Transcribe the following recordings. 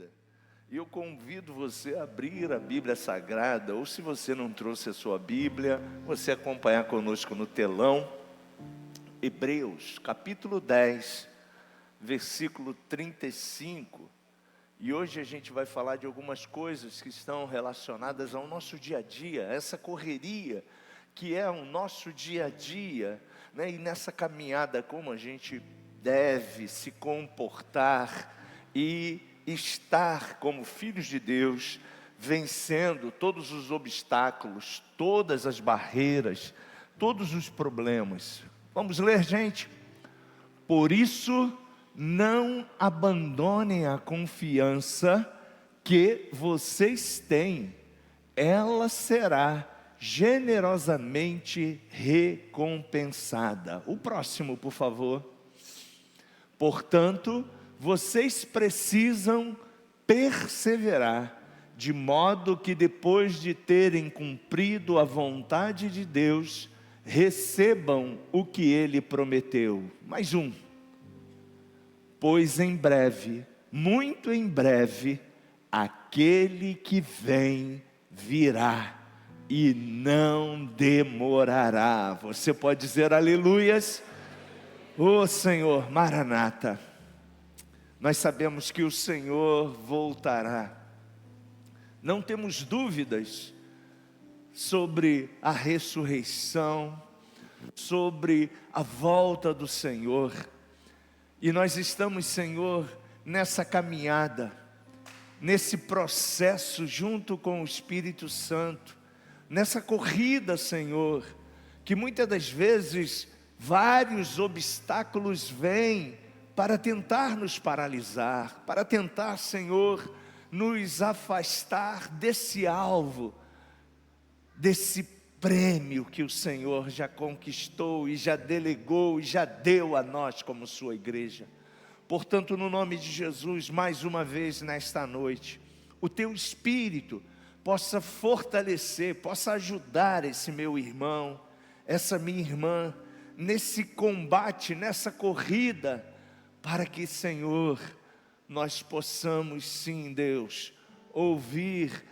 vida. E eu convido você a abrir a Bíblia Sagrada, ou se você não trouxe a sua Bíblia, você acompanhar conosco no telão. Hebreus, capítulo 10, versículo 35. E hoje a gente vai falar de algumas coisas que estão relacionadas ao nosso dia a dia, essa correria que é o nosso dia a dia, né? E nessa caminhada como a gente deve se comportar e estar como filhos de Deus, vencendo todos os obstáculos, todas as barreiras, todos os problemas. Vamos ler, gente? Por isso, não abandonem a confiança que vocês têm, ela será generosamente recompensada. O próximo, por favor. Portanto, vocês precisam perseverar, de modo que depois de terem cumprido a vontade de Deus, recebam o que Ele prometeu. Mais um. Pois em breve, muito em breve, aquele que vem virá e não demorará. Você pode dizer aleluias? Ô Senhor, Maranata. Nós sabemos que o Senhor voltará. Não temos dúvidas sobre a ressurreição, sobre a volta do Senhor. E nós estamos, Senhor, nessa caminhada, nesse processo junto com o Espírito Santo, nessa corrida, Senhor, que muitas das vezes vários obstáculos vêm para tentar nos paralisar, para tentar, Senhor, nos afastar desse alvo, desse prêmio que o Senhor já conquistou e já delegou e já deu a nós como sua igreja. Portanto, no nome de Jesus, mais uma vez nesta noite, o teu Espírito possa fortalecer, possa ajudar esse meu irmão, essa minha irmã, nesse combate, nessa corrida, para que, Senhor, nós possamos sim, Deus, ouvir,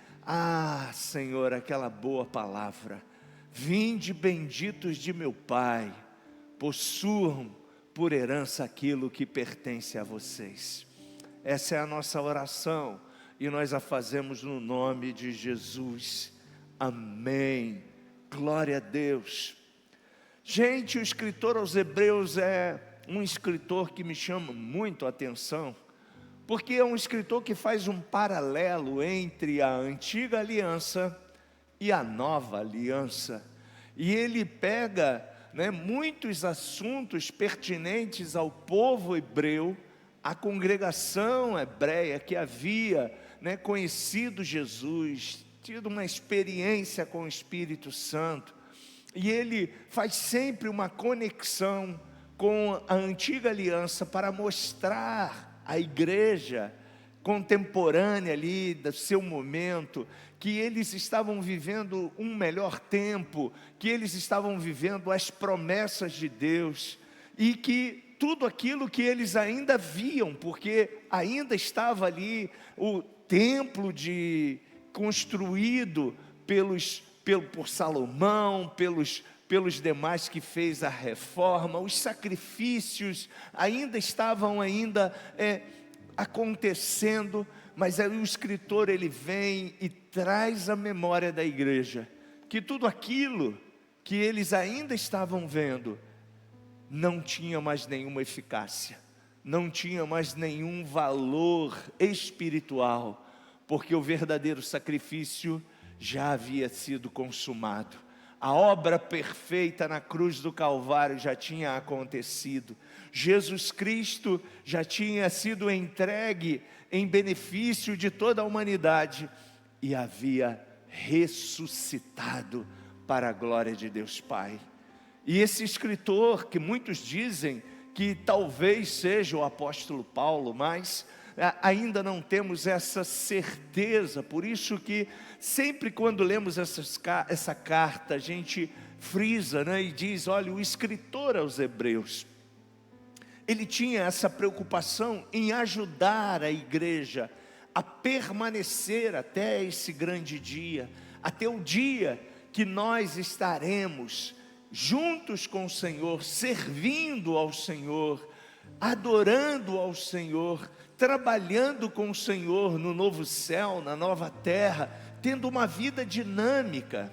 Senhor, aquela boa palavra. Vinde benditos de meu Pai, possuam por herança aquilo que pertence a vocês. Essa é a nossa oração e nós a fazemos no nome de Jesus. Amém. Glória a Deus. Gente, o escritor aos Hebreus é um escritor que me chama muito a atenção, porque é um escritor que faz um paralelo entre a antiga aliança e a nova aliança. E ele pega, muitos assuntos pertinentes ao povo hebreu, à congregação hebreia que havia conhecido Jesus, tido uma experiência com o Espírito Santo. E ele faz sempre uma conexão com a antiga aliança para mostrar à igreja contemporânea ali, do seu momento, que eles estavam vivendo um melhor tempo, que eles estavam vivendo as promessas de Deus, e que tudo aquilo que eles ainda viam, porque ainda estava ali o templo construído por Salomão, pelos demais que fez a reforma, os sacrifícios ainda estavam acontecendo, mas aí o escritor ele vem e traz à memória da igreja que tudo aquilo que eles ainda estavam vendo não tinha mais nenhuma eficácia, não tinha mais nenhum valor espiritual, porque o verdadeiro sacrifício já havia sido consumado. A obra perfeita na cruz do Calvário já tinha acontecido. Jesus Cristo já tinha sido entregue em benefício de toda a humanidade e havia ressuscitado para a glória de Deus Pai. E esse escritor, que muitos dizem que talvez seja o apóstolo Paulo, mas ainda não temos essa certeza. Por isso que sempre quando lemos essa carta, a gente frisa, e diz, olha, o escritor aos Hebreus, ele tinha essa preocupação em ajudar a igreja a permanecer até esse grande dia, até o dia que nós estaremos juntos com o Senhor, servindo ao Senhor, adorando ao Senhor, trabalhando com o Senhor no novo céu, na nova terra, tendo uma vida dinâmica.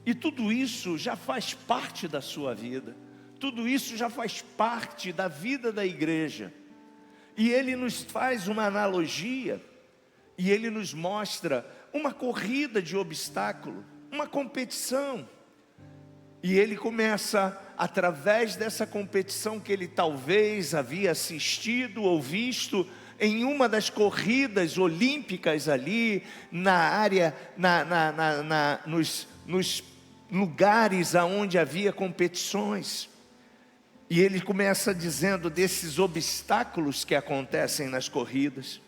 E tudo isso já faz parte da sua vida, tudo isso já faz parte da vida da igreja. E ele nos faz uma analogia, e ele nos mostra uma corrida de obstáculo, uma competição. E ele começa, através dessa competição que ele talvez havia assistido ou visto em uma das corridas olímpicas ali, na área, nos lugares aonde havia competições. E ele começa dizendo desses obstáculos que acontecem nas corridas.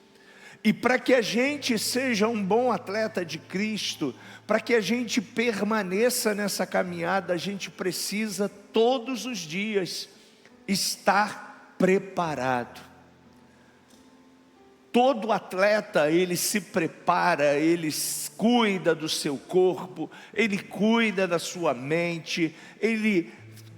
E para que a gente seja um bom atleta de Cristo, para que a gente permaneça nessa caminhada, a gente precisa todos os dias estar preparado. Todo atleta, ele se prepara, ele cuida do seu corpo, ele cuida da sua mente, ele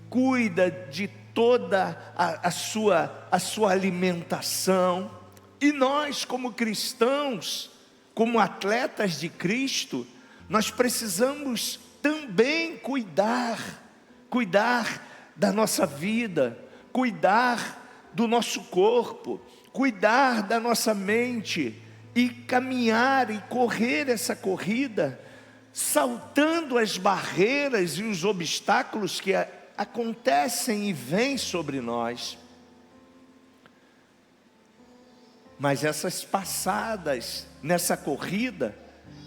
cuida de toda a sua alimentação. E nós, como cristãos, como atletas de Cristo, nós precisamos também cuidar da nossa vida, cuidar do nosso corpo, cuidar da nossa mente, e caminhar e correr essa corrida, saltando as barreiras e os obstáculos que acontecem e vêm sobre nós. Mas essas passadas nessa corrida,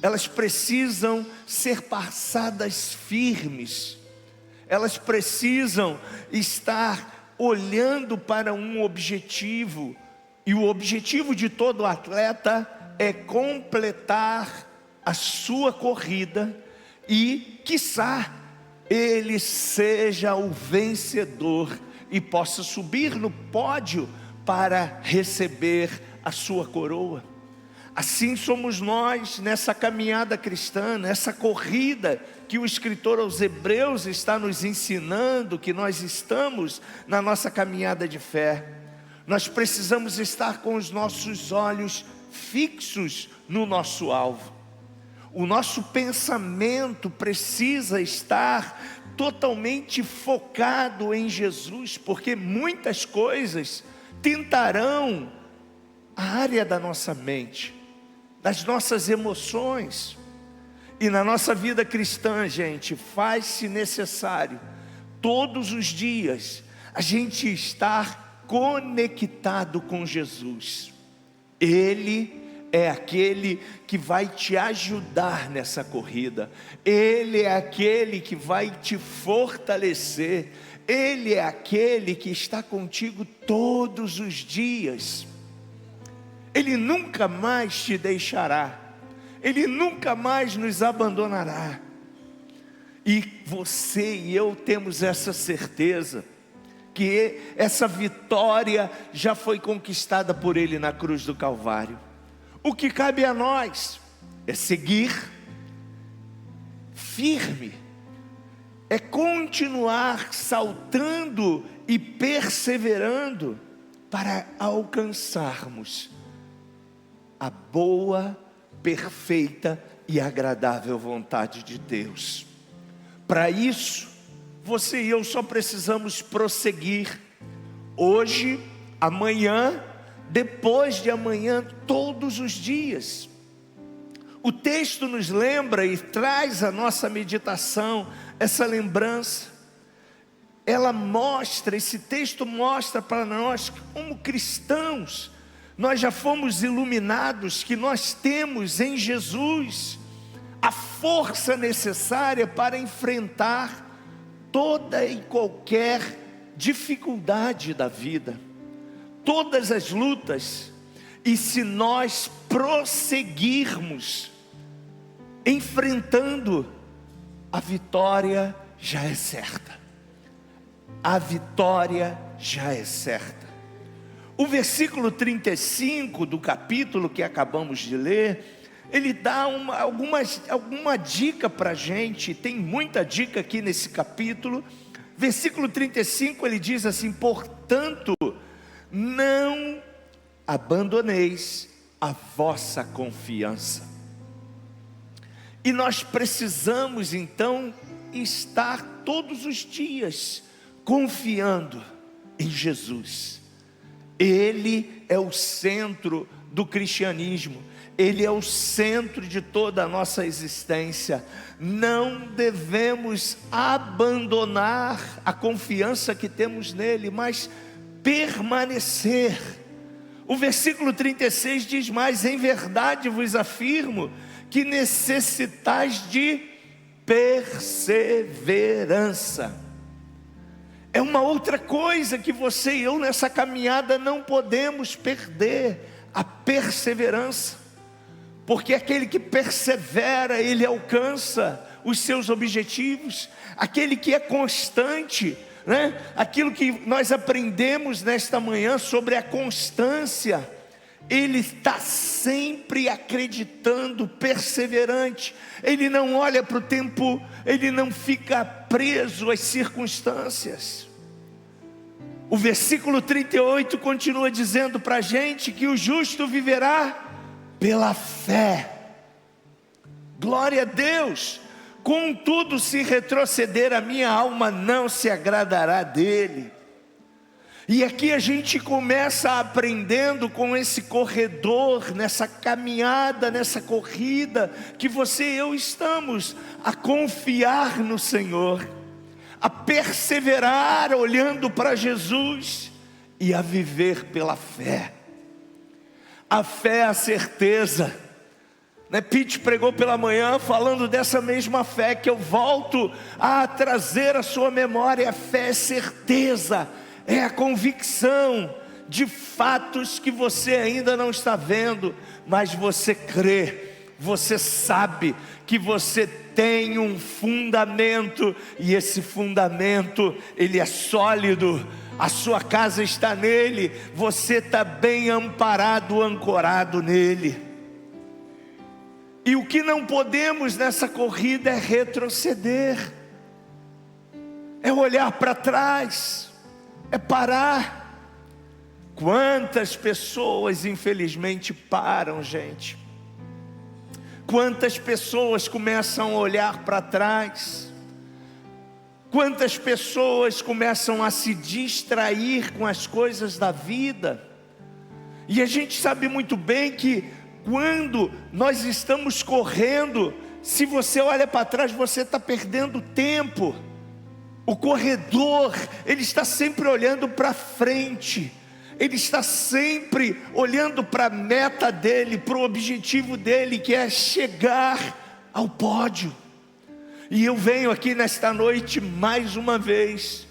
elas precisam ser passadas firmes, elas precisam estar olhando para um objetivo, e o objetivo de todo atleta é completar a sua corrida e, quiçá, ele seja o vencedor e possa subir no pódio para receber a sua coroa. Assim somos nós nessa caminhada cristã, nessa corrida que o escritor aos Hebreus está nos ensinando, que nós estamos na nossa caminhada de fé. Nós precisamos estar com os nossos olhos fixos no nosso alvo. O nosso pensamento precisa estar totalmente focado em Jesus, porque muitas coisas tentarão a área da nossa mente, das nossas emoções. E na nossa vida cristã, gente, faz-se necessário todos os dias a gente estar conectado com Jesus. Ele é aquele que vai te ajudar nessa corrida, Ele é aquele que vai te fortalecer, Ele é aquele que está contigo todos os dias. Ele nunca mais te deixará, Ele nunca mais nos abandonará. E você e eu temos essa certeza, que essa vitória já foi conquistada por Ele na cruz do Calvário. O que cabe a nós é seguir firme, é continuar saltando e perseverando para alcançarmos a boa, perfeita e agradável vontade de Deus. Para isso, você e eu só precisamos prosseguir hoje, amanhã, depois de amanhã, todos os dias. O texto nos lembra e traz à nossa meditação essa lembrança. Esse texto mostra para nós, como cristãos, nós já fomos iluminados, que nós temos em Jesus a força necessária para enfrentar toda e qualquer dificuldade da vida, todas as lutas. E se nós prosseguirmos enfrentando, a vitória já é certa. A vitória já é certa. O versículo 35 do capítulo que acabamos de ler, ele dá alguma dica para a gente. Tem muita dica aqui nesse capítulo. Versículo 35, ele diz assim: portanto, não abandoneis a vossa confiança. E nós precisamos então estar todos os dias confiando em Jesus. Ele é o centro do cristianismo, Ele é o centro de toda a nossa existência. Não devemos abandonar a confiança que temos nele, mas permanecer. O versículo 36 diz mais: em verdade vos afirmo que necessitais de perseverança. É uma outra coisa que você e eu nessa caminhada não podemos perder: a perseverança. Porque aquele que persevera, ele alcança os seus objetivos. Aquele que é constante, né? Aquilo que nós aprendemos nesta manhã sobre a constância, ele está sempre acreditando, perseverante. Ele não olha para o tempo, ele não fica preso às circunstâncias. O versículo 38 continua dizendo para a gente que o justo viverá pela fé. Glória a Deus. Contudo, se retroceder, a minha alma não se agradará dele. E aqui a gente começa aprendendo com esse corredor, nessa caminhada, nessa corrida, que você e eu estamos, a confiar no Senhor, a perseverar olhando para Jesus e a viver pela fé. A fé é a certeza, né? Pete pregou pela manhã falando dessa mesma fé, que eu volto a trazer à sua memória. A fé é certeza, é a convicção de fatos que você ainda não está vendo, mas você crê, você sabe que você tem um fundamento, e esse fundamento, ele é sólido. A sua casa está nele, você está bem amparado, ancorado nele. E o que não podemos nessa corrida é retroceder, é olhar para trás, é parar. Quantas pessoas infelizmente param, gente? Quantas pessoas começam a olhar para trás? Quantas pessoas começam a se distrair com as coisas da vida? E a gente sabe muito bem que quando nós estamos correndo, se você olha para trás, você está perdendo tempo. O corredor, ele está sempre olhando para frente, ele está sempre olhando para a meta dele, para o objetivo dele, que é chegar ao pódio. E eu venho aqui nesta noite, mais uma vez,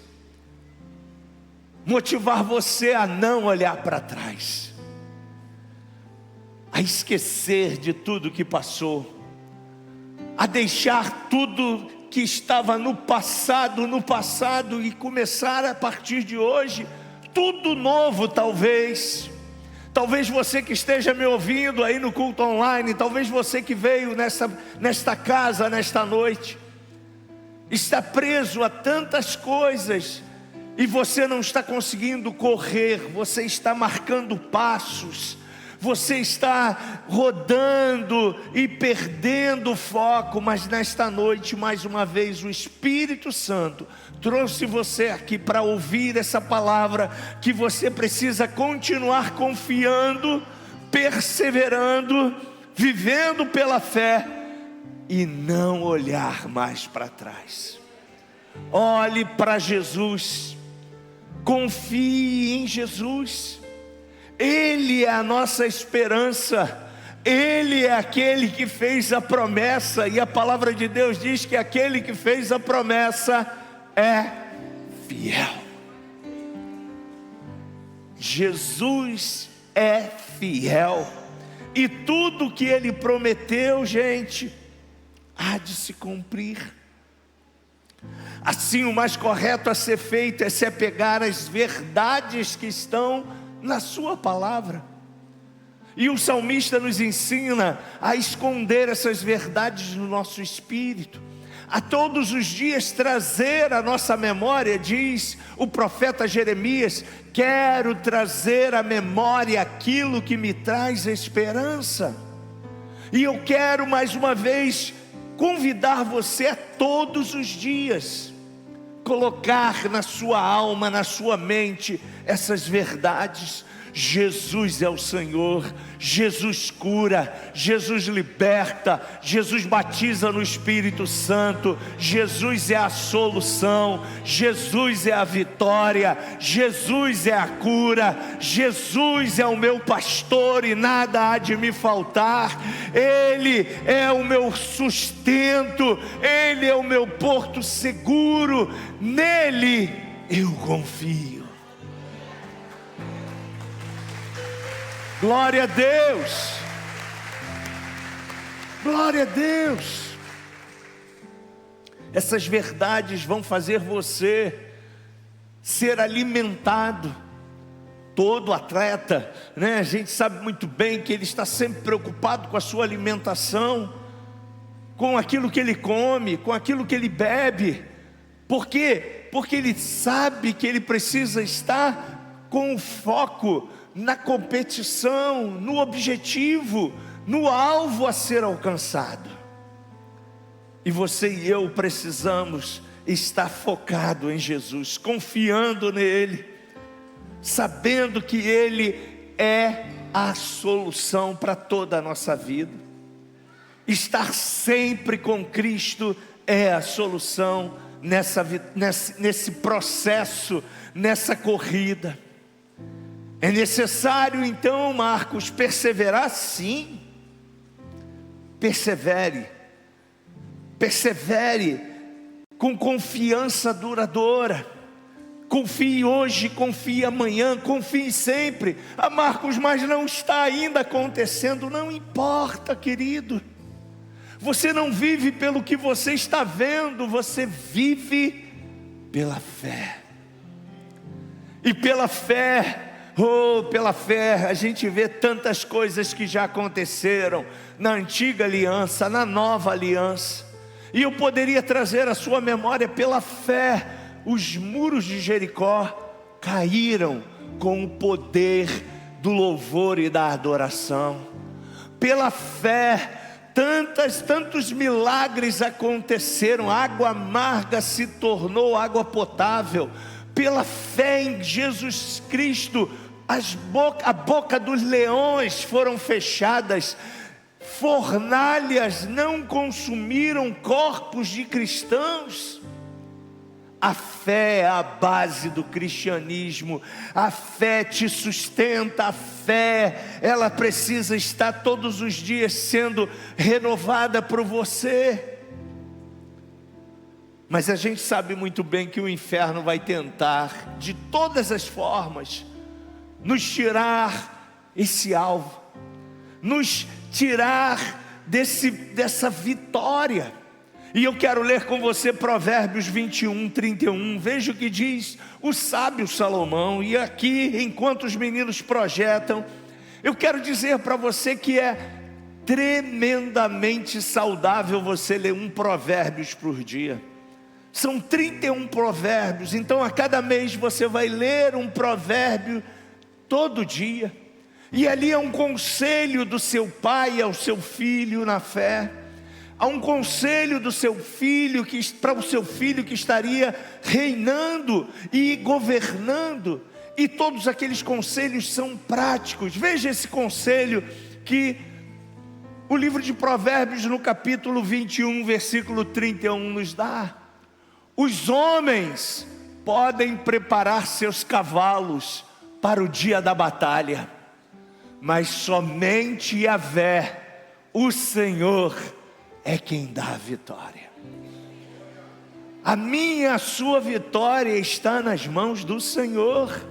motivar você a não olhar para trás, a esquecer de tudo que passou, a deixar tudo que estava no passado e começar a partir de hoje, tudo novo. Talvez você que esteja me ouvindo aí no culto online, talvez você que veio nesta casa, nesta noite, está preso a tantas coisas, e você não está conseguindo correr, você está marcando passos, você está rodando e perdendo o foco. Mas nesta noite, mais uma vez, o Espírito Santo trouxe você aqui para ouvir essa palavra, que você precisa continuar confiando, perseverando, vivendo pela fé, e não olhar mais para trás. Olhe para Jesus, confie em Jesus. Ele é a nossa esperança, Ele é aquele que fez a promessa, e a palavra de Deus diz que aquele que fez a promessa é fiel. Jesus é fiel, e tudo que Ele prometeu, gente, há de se cumprir. Assim, o mais correto a ser feito é se apegar às verdades que estão na sua palavra. E o salmista nos ensina a esconder essas verdades no nosso espírito, a todos os dias trazer à nossa memória, diz o profeta Jeremias: quero trazer à memória aquilo que me traz esperança. E eu quero mais uma vez convidar você a todos os dias colocar na sua alma, na sua mente essas verdades. Jesus é o Senhor, Jesus cura, Jesus liberta, Jesus batiza no Espírito Santo, Jesus é a solução, Jesus é a vitória, Jesus é a cura, Jesus é o meu pastor e nada há de me faltar, Ele é o meu sustento, Ele é o meu porto seguro, nele eu confio. Glória a Deus, glória a Deus. Essas verdades vão fazer você ser alimentado. Todo atleta, né? A gente sabe muito bem que ele está sempre preocupado com a sua alimentação, com aquilo que ele come, com aquilo que ele bebe. Por quê? Porque ele sabe que ele precisa estar com o foco na competição, no objetivo, no alvo a ser alcançado. E você e eu precisamos estar focado em Jesus, confiando nele, sabendo que ele é a solução para toda a nossa vida. Estar sempre com Cristo é a solução nesse processo, nessa corrida. É necessário então, Marcos, perseverar? Sim. Persevere com confiança duradoura. Confie hoje, confie amanhã, confie sempre. Ah, Marcos, mas não está ainda acontecendo. Não importa, querido. Você não vive pelo que você está vendo, você vive pela fé. E pela fé, pela fé, a gente vê tantas coisas que já aconteceram na antiga aliança, na nova aliança. E eu poderia trazer à sua memória, pela fé, os muros de Jericó caíram com o poder do louvor e da adoração. Pela fé, tantos milagres aconteceram, água amarga se tornou água potável. Pela fé em Jesus Cristo, a boca dos leões foram fechadas, fornalhas não consumiram corpos de cristãos. A fé é a base do cristianismo, a fé te sustenta, a fé, ela precisa estar todos os dias sendo renovada por você. Mas a gente sabe muito bem que o inferno vai tentar, de todas as formas, nos tirar esse alvo, nos tirar dessa vitória. E eu quero ler com você Provérbios 21, 31, veja o que diz o sábio Salomão. E aqui, enquanto os meninos projetam, eu quero dizer para você que é tremendamente saudável você ler um Provérbios por dia. São 31 provérbios, então a cada mês você vai ler um provérbio todo dia. E ali é um conselho do seu pai ao seu filho na fé. Há um conselho do seu filho para o seu filho que estaria reinando e governando. E todos aqueles conselhos são práticos. Veja esse conselho que o livro de Provérbios no capítulo 21, versículo 31 nos dá. Os homens podem preparar seus cavalos para o dia da batalha, mas somente Yahvé, o Senhor, é quem dá a vitória. A minha, a sua vitória está nas mãos do Senhor.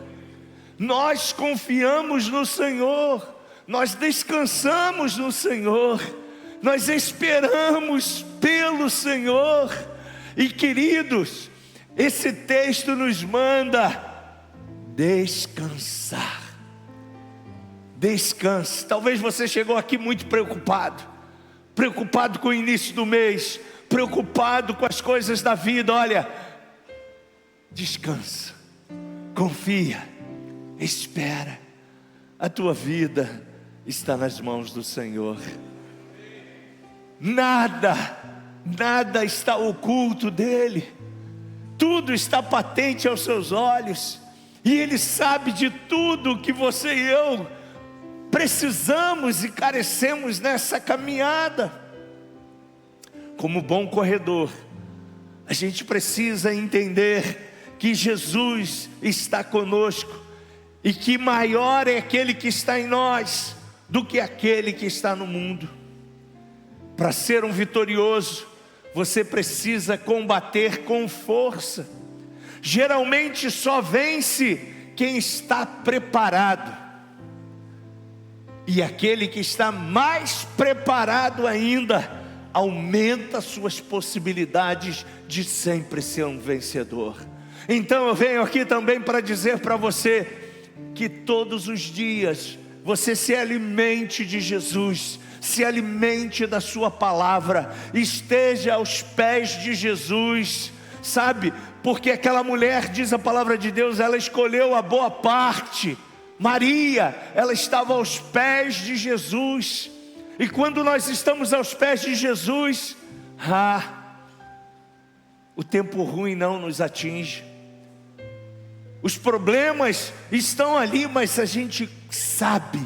Nós confiamos no Senhor, nós descansamos no Senhor, nós esperamos pelo Senhor. E queridos, esse texto nos manda descansar. Descanse. Talvez você chegou aqui muito preocupado com o início do mês, preocupado com as coisas da vida. Olha, descansa, confia, espera. A tua vida está nas mãos do Senhor. Nada está oculto dele. Tudo está patente aos seus olhos. E Ele sabe de tudo que você e eu precisamos e carecemos nessa caminhada. Como bom corredor, a gente precisa entender que Jesus está conosco e que maior é aquele que está em nós do que aquele que está no mundo. Para ser um vitorioso, você precisa combater com força. Geralmente só vence quem está preparado. E aquele que está mais preparado ainda, aumenta suas possibilidades de sempre ser um vencedor. Então eu venho aqui também para dizer para você, que todos os dias, você se alimente de Jesus, se alimente da sua palavra, esteja aos pés de Jesus, sabe? Porque aquela mulher, diz a palavra de Deus, ela escolheu a boa parte. Maria, ela estava aos pés de Jesus. E quando nós estamos aos pés de Jesus, o tempo ruim não nos atinge. Os problemas estão ali, mas a gente sabe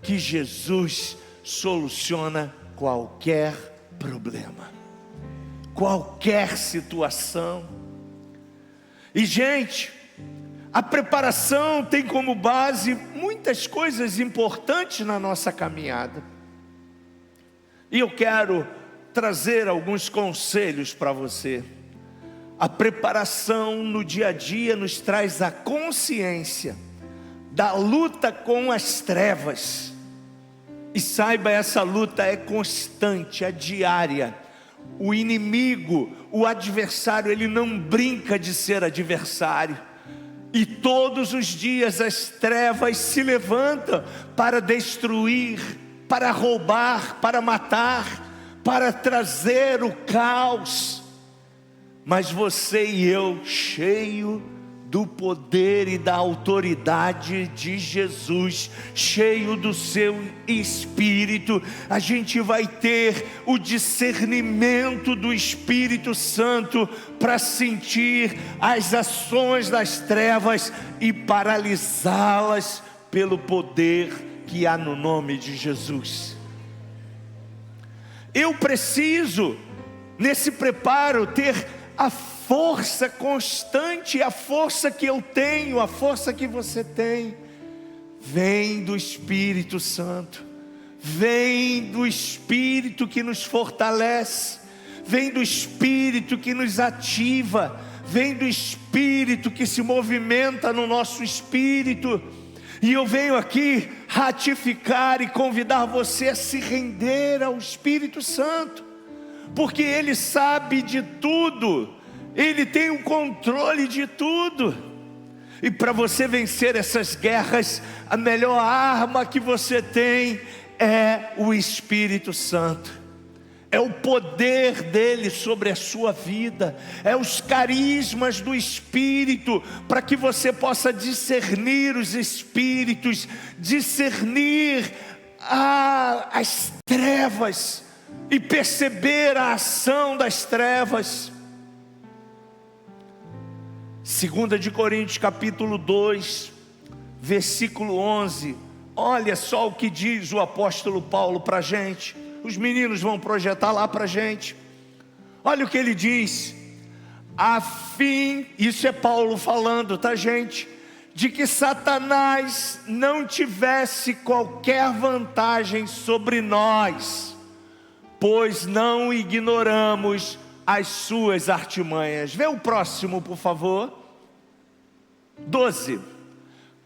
que Jesus soluciona qualquer problema, qualquer situação. E gente, a preparação tem como base muitas coisas importantes na nossa caminhada. E eu quero trazer alguns conselhos para você. A preparação no dia a dia nos traz a consciência da luta com as trevas. E saiba, essa luta é constante, é diária. O inimigo, o adversário, ele não brinca de ser adversário. E todos os dias as trevas se levantam para destruir, para roubar, para matar, para trazer o caos. Mas você e eu, cheio do poder e da autoridade de Jesus, cheio do seu Espírito, a gente vai ter o discernimento do Espírito Santo para sentir as ações das trevas e paralisá-las pelo poder que há no nome de Jesus. Eu preciso, nesse preparo, ter a força constante. A força que eu tenho, a força que você tem, vem do Espírito Santo, vem do Espírito que nos fortalece, vem do Espírito que nos ativa, vem do Espírito que se movimenta no nosso espírito. E eu venho aqui ratificar e convidar você a se render ao Espírito Santo, porque Ele sabe de tudo, Ele tem o controle de tudo. E para você vencer essas guerras, a melhor arma que você tem é o Espírito Santo. É o poder dele sobre a sua vida, é os carismas do Espírito, para que você possa discernir os espíritos, discernir as trevas e perceber a ação das trevas. 2 de Coríntios capítulo 2, versículo 11, olha só o que diz o apóstolo Paulo para a gente. Os meninos vão projetar lá para a gente. Olha o que ele diz: a fim, isso é Paulo falando, tá gente? De que Satanás não tivesse qualquer vantagem sobre nós, pois não ignoramos as suas artimanhas. Vê o próximo, por favor. 12.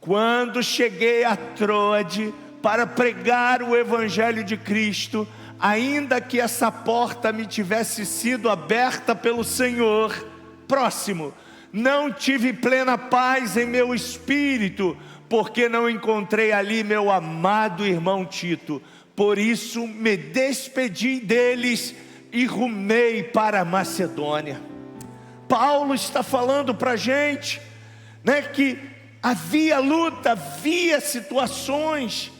Quando cheguei a Troade para pregar o evangelho de Cristo, ainda que essa porta me tivesse sido aberta pelo Senhor, próximo, não tive plena paz em meu espírito, porque não encontrei ali meu amado irmão Tito. Por isso me despedi deles e rumei para a Macedônia. Paulo está falando para a gente, né, que havia luta, havia situações,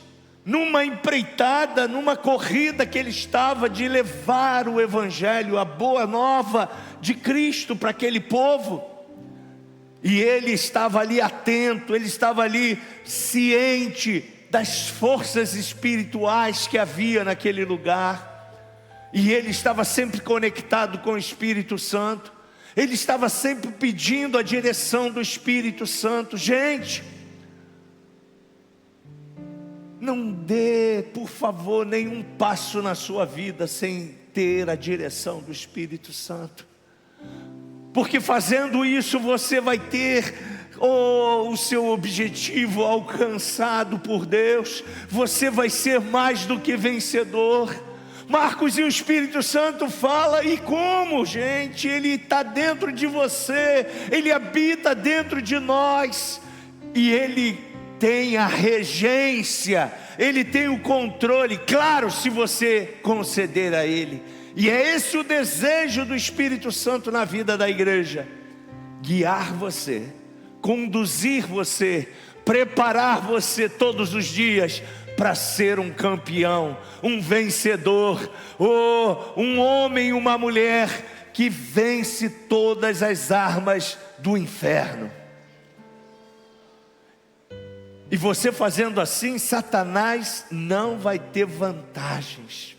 numa empreitada, numa corrida que ele estava de levar o Evangelho, a boa nova de Cristo para aquele povo. E ele estava ali atento, ele estava ali ciente das forças espirituais que havia naquele lugar. E ele estava sempre conectado com o Espírito Santo. Ele estava sempre pedindo a direção do Espírito Santo. Gente, não dê, por favor, nenhum passo na sua vida sem ter a direção do Espírito Santo. Porque fazendo isso você vai ter o seu objetivo alcançado por Deus. Você vai ser mais do que vencedor. Marcos, e o Espírito Santo fala, e como, gente? Ele está dentro de você, ele habita dentro de nós, e ele tem a regência, ele tem o controle, claro, se você conceder a ele. E é esse o desejo do Espírito Santo na vida da igreja: guiar você, conduzir você, preparar você todos os dias para ser um campeão, um vencedor, um homem e uma mulher que vence todas as armas do inferno. E você fazendo assim, Satanás não vai ter vantagens,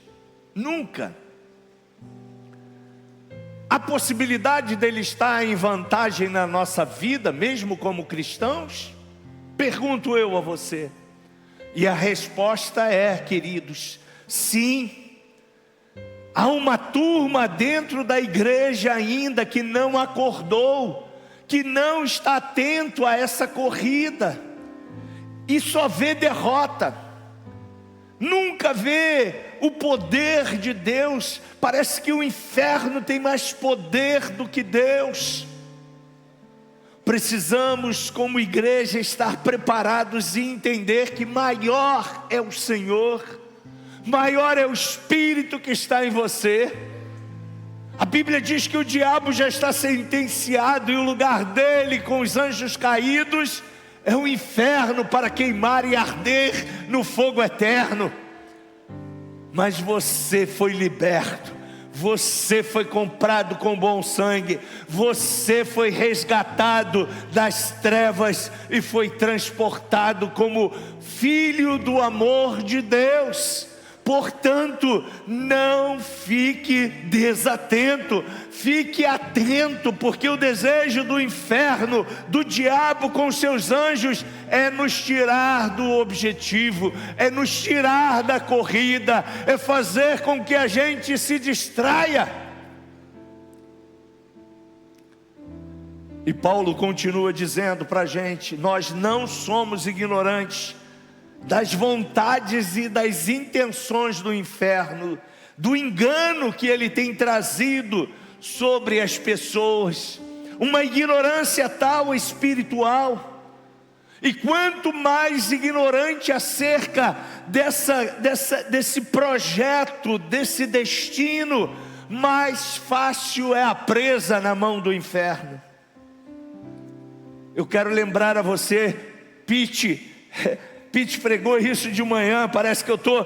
nunca. A possibilidade dele estar em vantagem na nossa vida, mesmo como cristãos? Pergunto eu a você. E a resposta é, queridos, sim. Há uma turma dentro da igreja ainda que não acordou, que não está atento a essa corrida, e só vê derrota, nunca vê o poder de Deus. Parece que o inferno tem mais poder do que Deus. Precisamos, como igreja, estar preparados e entender que maior é o Senhor, maior é o Espírito que está em você. A Bíblia diz que o diabo já está sentenciado, e o lugar dele com os anjos caídos é o inferno, para queimar e arder no fogo eterno. Mas você foi liberto, você foi comprado com bom sangue, você foi resgatado das trevas e foi transportado como filho do amor de Deus. Portanto, não fique desatento, fique atento, porque o desejo do inferno, do diabo com seus anjos, é nos tirar do objetivo, é nos tirar da corrida, é fazer com que a gente se distraia. E Paulo continua dizendo para a gente: nós não somos ignorantes das vontades e das intenções do inferno, do engano que ele tem trazido sobre as pessoas, uma ignorância tal espiritual. E quanto mais ignorante acerca desse projeto, desse destino, mais fácil é a presa na mão do inferno. Eu quero lembrar a você, Pete pregou isso de manhã. Parece que eu estou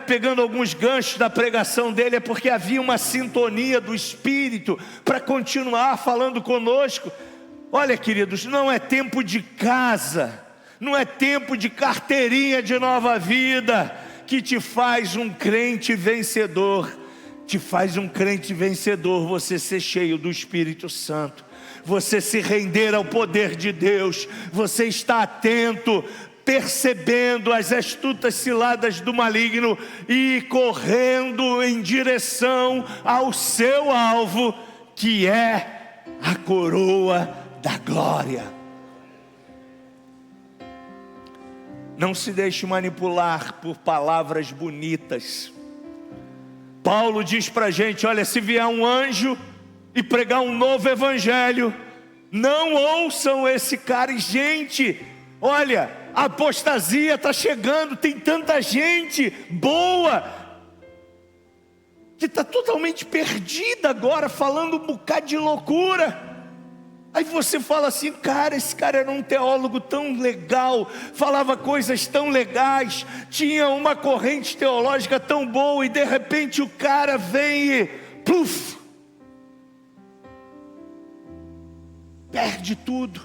pegando alguns ganchos da pregação dele. É porque havia uma sintonia do Espírito para continuar falando conosco. Olha, queridos, não é tempo de casa, não é tempo de carteirinha de nova vida que te faz um crente vencedor. Te faz um crente vencedor você ser cheio do Espírito Santo, você se render ao poder de Deus, você está atento, percebendo as astutas ciladas do maligno e correndo em direção ao seu alvo, que é a coroa da glória. Não se deixe manipular por palavras bonitas. Paulo diz para a gente: olha, se vier um anjo e pregar um novo evangelho, não ouçam esse cara. E gente, olha, a apostasia está chegando, tem tanta gente boa, que está totalmente perdida agora, falando um bocado de loucura. Aí você fala assim, cara, esse cara era um teólogo tão legal, falava coisas tão legais, tinha uma corrente teológica tão boa, e de repente o cara vem e, pluf, perde tudo.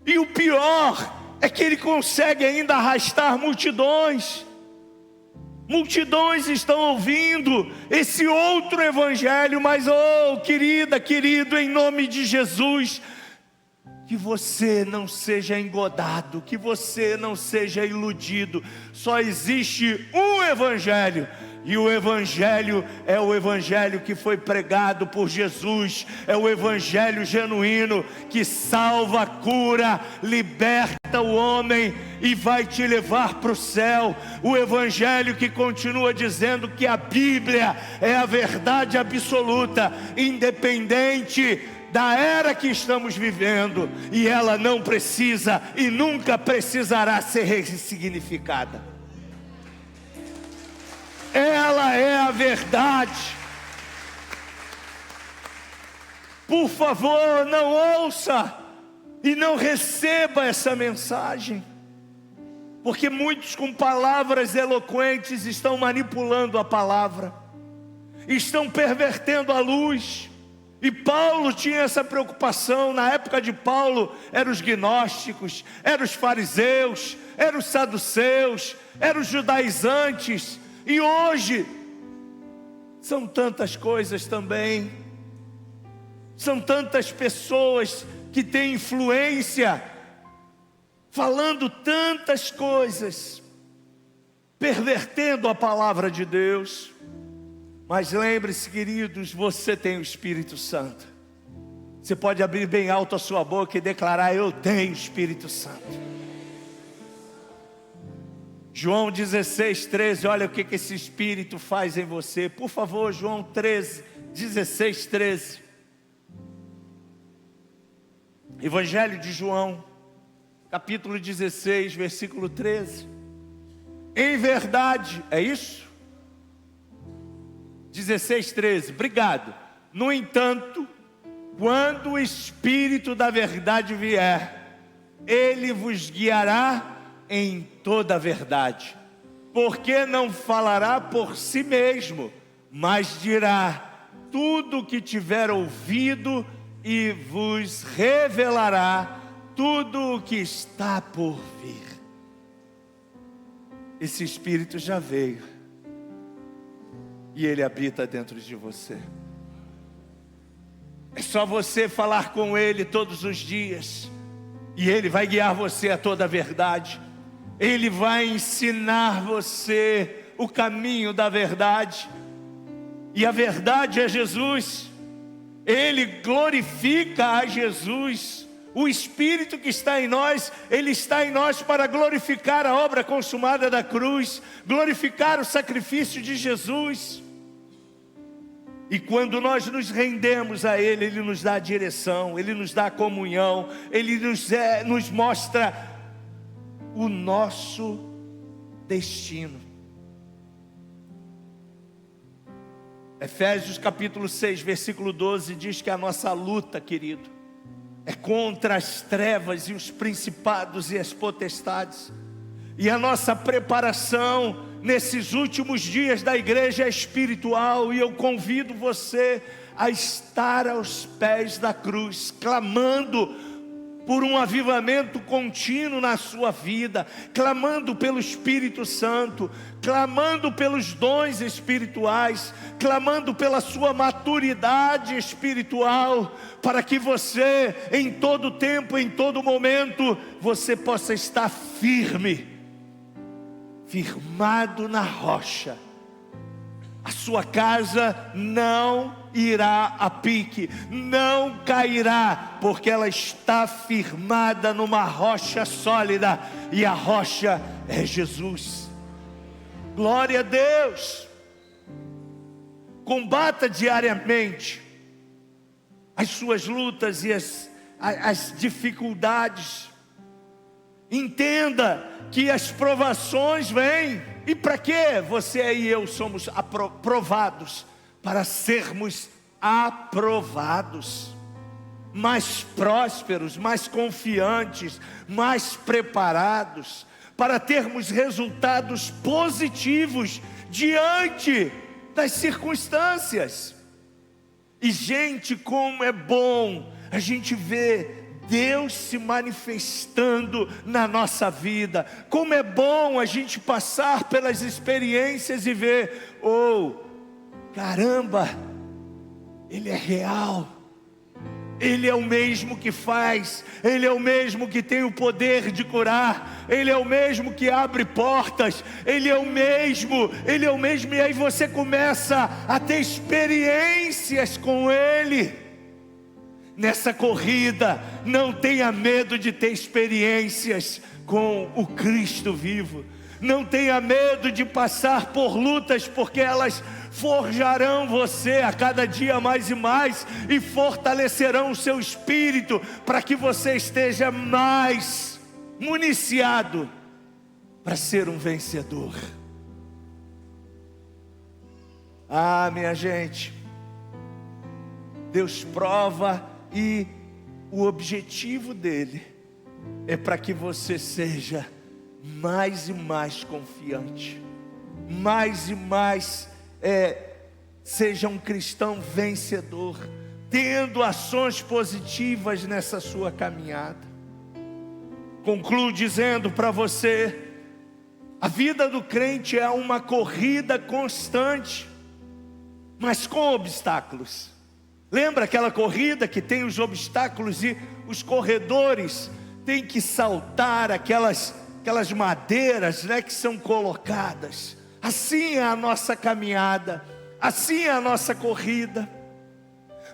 E o pior é que ele consegue ainda arrastar multidões. Multidões estão ouvindo esse outro evangelho, mas oh, querida, querido, em nome de Jesus, que você não seja engodado, que você não seja iludido. Só existe um evangelho, e o evangelho é o evangelho que foi pregado por Jesus, é o evangelho genuíno que salva, cura, liberta o homem e vai te levar para o céu. O evangelho que continua dizendo que a Bíblia é a verdade absoluta, independente da era que estamos vivendo, e ela não precisa e nunca precisará ser ressignificada. Ela é a verdade. Por favor, não ouça e não receba essa mensagem, porque muitos com palavras eloquentes estão manipulando a palavra, estão pervertendo a luz. E Paulo tinha essa preocupação. Na época de Paulo, eram os gnósticos, eram os fariseus, eram os saduceus, eram os judaizantes. E hoje, são tantas coisas também. São tantas pessoas que têm influência, falando tantas coisas, pervertendo a palavra de Deus. Mas lembre-se, queridos, você tem o Espírito Santo. Você pode abrir bem alto a sua boca e declarar: eu tenho o Espírito Santo. João 16:13, olha o que esse Espírito faz em você. Por favor, João 16:13. Evangelho de João, capítulo 16, versículo 13. Em verdade, é isso? 16:13, obrigado. No entanto, quando o Espírito da verdade vier, Ele vos guiará em toda a verdade, porque não falará por si mesmo, mas dirá tudo o que tiver ouvido e vos revelará tudo o que está por vir. Esse Espírito já veio e Ele habita dentro de você. É só você falar com Ele todos os dias, e Ele vai guiar você a toda a verdade. Ele vai ensinar você o caminho da verdade, e a verdade é Jesus. Ele glorifica a Jesus. O Espírito que está em nós, Ele está em nós para glorificar a obra consumada da cruz, glorificar o sacrifício de Jesus. E quando nós nos rendemos a Ele, Ele nos dá a direção, Ele nos dá a comunhão, Ele nos mostra o nosso destino. Efésios capítulo 6, versículo 12, diz que a nossa luta, querido, é contra as trevas e os principados e as potestades. E a nossa preparação nesses últimos dias da igreja é espiritual. E eu convido você a estar aos pés da cruz, clamando por um avivamento contínuo na sua vida, clamando pelo Espírito Santo, clamando pelos dons espirituais, clamando pela sua maturidade espiritual, para que você, em todo tempo, em todo momento, você possa estar firme, firmado na rocha. A sua casa não irá a pique, não cairá, porque ela está firmada numa rocha sólida, e a rocha é Jesus. Glória a Deus. Combata diariamente as suas lutas e as dificuldades. Entenda que as provações vêm. E para quê? Você e eu somos provados para sermos aprovados, mais prósperos, mais confiantes, mais preparados, para termos resultados positivos diante das circunstâncias. E gente, como é bom a gente ver Deus se manifestando na nossa vida. Como é bom a gente passar pelas experiências e ver, oh, caramba, Ele é real. Ele é o mesmo que faz, Ele é o mesmo que tem o poder de curar, Ele é o mesmo que abre portas, Ele é o mesmo, e aí você começa a ter experiências com Ele. Nessa corrida, não tenha medo de ter experiências com o Cristo vivo. Não tenha medo de passar por lutas, porque elas forjarão você a cada dia mais e mais, e fortalecerão o seu espírito, para que você esteja mais municiado para ser um vencedor. Ah, minha gente, Deus prova, e o objetivo dele é para que você seja mais e mais confiante, mais e mais seja um cristão vencedor, tendo ações positivas nessa sua caminhada. Concluo dizendo para você, a vida do crente é uma corrida constante, mas com obstáculos. Lembra aquela corrida que tem os obstáculos e os corredores têm que saltar aquelas madeiras, né, que são colocadas. Assim é a nossa caminhada, assim é a nossa corrida.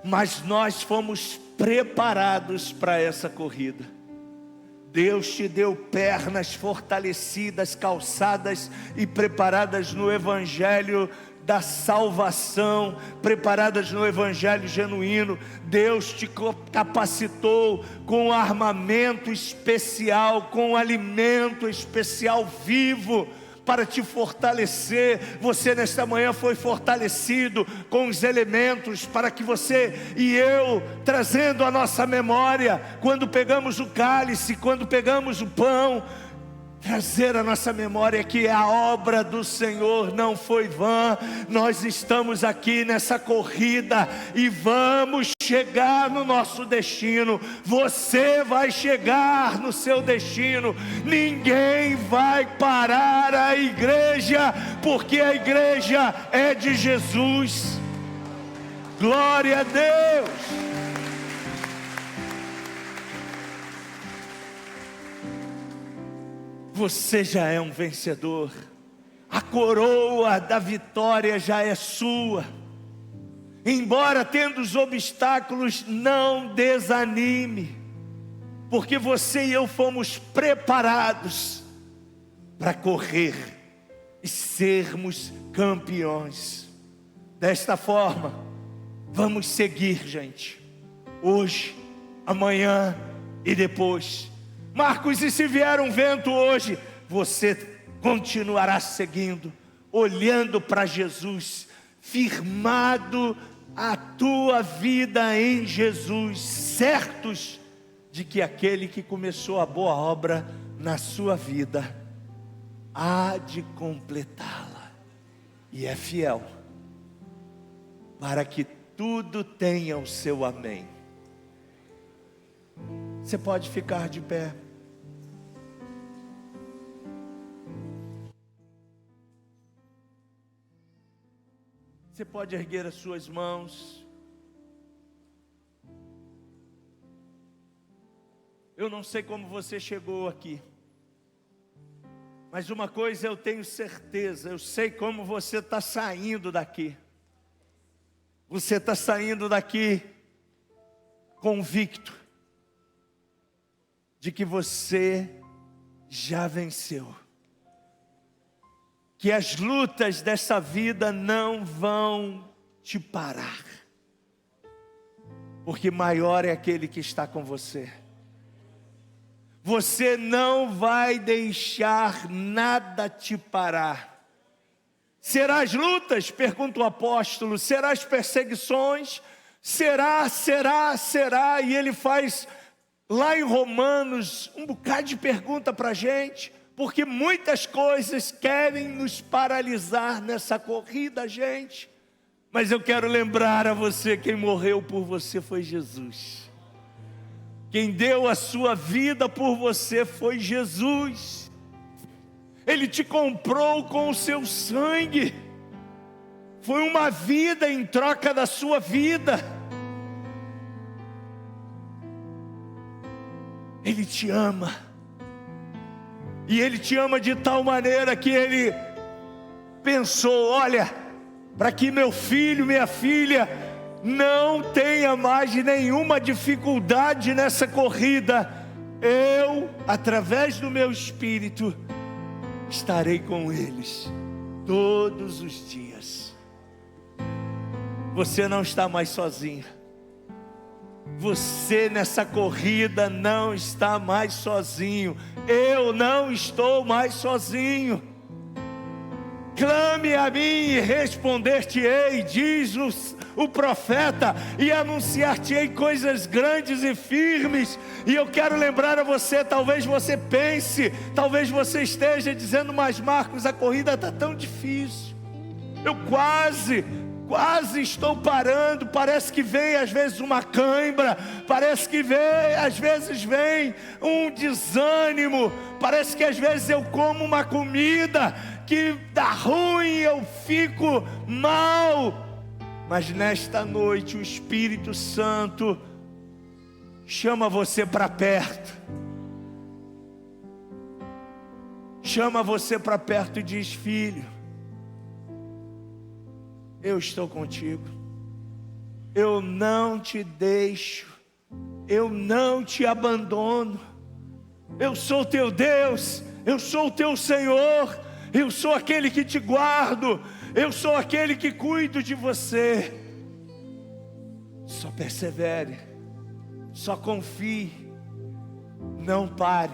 Mas nós fomos preparados para essa corrida. Deus te deu pernas fortalecidas, calçadas e preparadas no Evangelho da salvação, preparadas no Evangelho genuíno. Deus te capacitou com armamento especial, com alimento especial vivo, para te fortalecer. Você nesta manhã foi fortalecido com os elementos, para que você e eu, trazendo a nossa memória, quando pegamos o cálice, quando pegamos o pão, trazer a nossa memória que a obra do Senhor não foi vã. Nós estamos aqui nessa corrida e vamos chegar no nosso destino. Você vai chegar no seu destino. Ninguém vai parar a igreja, porque a igreja é de Jesus. Glória a Deus. Você já é um vencedor. A coroa da vitória já é sua. Embora tendo os obstáculos, não desanime, porque você e eu fomos preparados para correr e sermos campeões. Desta forma, vamos seguir, gente, hoje, amanhã e depois. Marcos, e se vier um vento hoje, você continuará seguindo, olhando para Jesus, firmado a tua vida em Jesus, certos de que aquele que começou a boa obra na sua vida, há de completá-la, e é fiel, para que tudo tenha o seu amém. Você pode ficar de pé. Você pode erguer as suas mãos. Eu não sei como você chegou aqui, mas uma coisa eu tenho certeza, eu sei como você está saindo daqui. Você está saindo daqui convicto de que você já venceu, que as lutas dessa vida não vão te parar, porque maior é aquele que está com você. você não vai deixar nada te parar. Será as lutas? Pergunta o apóstolo. Será as perseguições? Será. E ele faz lá em Romanos um bocado de pergunta para a gente, porque muitas coisas querem nos paralisar nessa corrida, gente. Mas eu quero lembrar a você, quem morreu por você foi Jesus. Quem deu a sua vida por você foi Jesus. Ele te comprou com o seu sangue. Foi uma vida em troca da sua vida. Ele te ama. E Ele te ama de tal maneira que Ele pensou: olha, para que meu filho, minha filha, não tenha mais nenhuma dificuldade nessa corrida, eu, através do meu Espírito, estarei com eles todos os dias. Você não está mais sozinho. Você nessa corrida não está mais sozinho. Eu não estou mais sozinho. Clame a mim e responder-te-ei, diz o profeta, e anunciar-te-ei coisas grandes e firmes. E eu quero lembrar a você, talvez você pense, talvez você esteja dizendo: mas Marcos, a corrida está tão difícil, eu quase estou parando. Parece que vem às vezes uma cãibra, parece que às vezes vem um desânimo, parece que às vezes eu como uma comida que dá ruim, eu fico mal. Mas nesta noite o Espírito Santo chama você para perto. Chama você para perto e diz: filho, eu estou contigo. Eu não te deixo. Eu não te abandono. Eu sou teu Deus. Eu sou o teu Senhor. Eu sou aquele que te guardo. Eu sou aquele que cuido de você. Só persevere. Só confie. Não pare.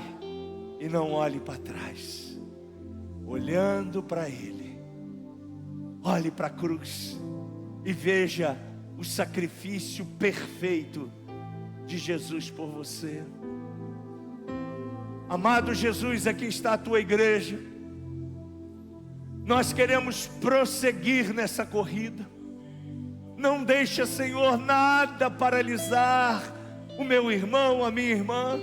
E não olhe para trás. Olhando para Ele. Olhe para a cruz. E veja o sacrifício perfeito de Jesus por você. Amado Jesus, aqui está a tua igreja. Nós queremos prosseguir nessa corrida. Não deixa, Senhor, nada paralisar o meu irmão, a minha irmã.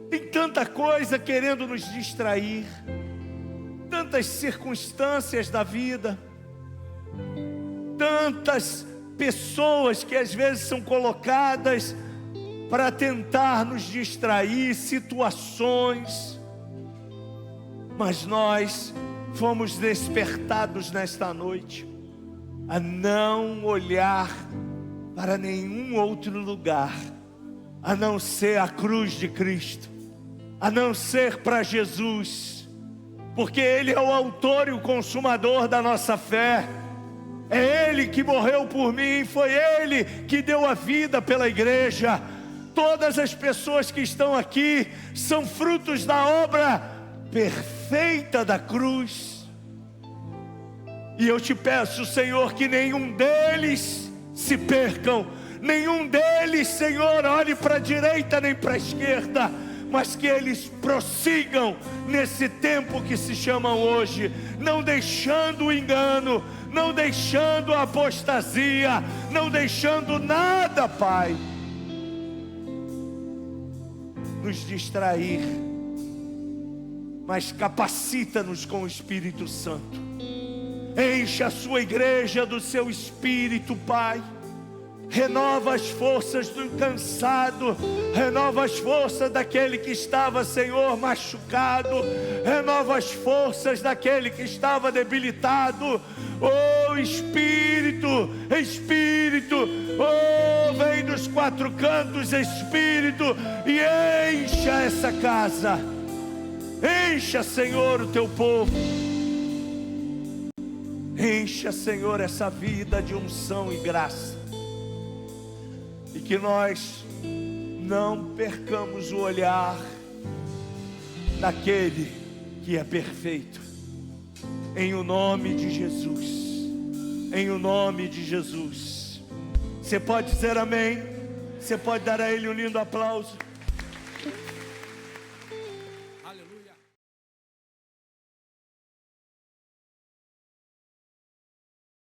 Tem tanta coisa querendo nos distrair, tantas circunstâncias da vida, tantas pessoas que às vezes são colocadas para tentar nos distrair, situações. Mas nós fomos despertados nesta noite a não olhar para nenhum outro lugar, a não ser a cruz de Cristo, a não ser para Jesus, porque Ele é o autor e o consumador da nossa fé. É Ele que morreu por mim, foi Ele que deu a vida pela igreja. Todas as pessoas que estão aqui são frutos da obra perfeita da cruz. E eu te peço, Senhor, que nenhum deles se percam, nenhum deles, Senhor, olhe para a direita nem para a esquerda, mas que eles prossigam nesse tempo que se chama hoje, não deixando o engano, não deixando a apostasia, não deixando nada, Pai, nos distrair, mas capacita-nos com o Espírito Santo. Enche a sua igreja do seu Espírito, Pai. Renova as forças do cansado, renova as forças daquele que estava, Senhor, machucado, renova as forças daquele que estava debilitado. Oh Espírito, Espírito, oh, vem dos quatro cantos, Espírito, e encha essa casa, encha, Senhor, o teu povo, encha, Senhor, essa vida de unção e graça. E que nós não percamos o olhar naquele que é perfeito. Em o nome de Jesus. Em o nome de Jesus. Você pode dizer amém? Você pode dar a Ele um lindo aplauso?